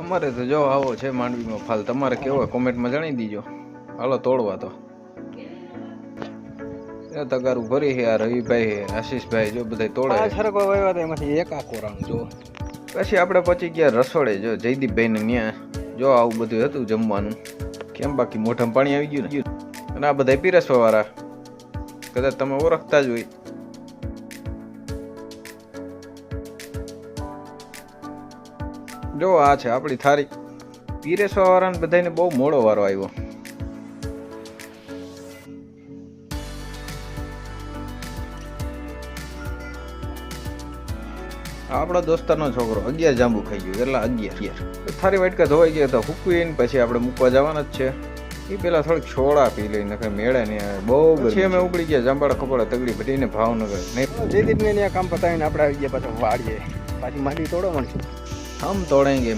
અમારે તો જો આવો છે માંડવીમાં ફાલ. તમારે કેવો કોમેન્ટમાં જણાવી દીજો. હાલો તોડવા તો તગારું ભરી છે. આ રવિભાઈ આશીષભાઈ જો બધા તોડે. સરકો વાવ્યા હતા એમાંથી એક કોરાણ જો. પછી આપણે પહોંચી ગયા રસોડે. જો જયદીપભાઈ ને ત્યાં જો આવું બધું હતું જમવાનું. કેમ બાકી મોઢામાં પાણી આવી ગયું ને. અને આ બધા પીરસવા વાળા કદાચ તમે ઓળખતા જ હોય. જો આ છે આપણી થાળી. પીરસવા વાળાને બધાને બહુ મોડો વારો આવ્યો. આપણા દોસ્તારનો છોકરો 11 જાંબુ ખાઈ ગયો. એટલા 11 થારી વાટકા ધોવાઈ ગયા તો હુકવીને પછી આપણે મૂકવા જવાના જ છે. એ પેલા થોડીક છોડા પી લઈને કઈ મેળે નહીં આવે. બહુ પછી અમે ઉપડી ગયા જાંબાળા ખપડા તગડી ભટીને ભાવનગર. નહીં જયદીપને ત્યાં કામ પતાવીને આપણે આવી ગયા પાછા વાળીએ. પાછી માંડી તોડો મળશે. હમ તોડેંગે.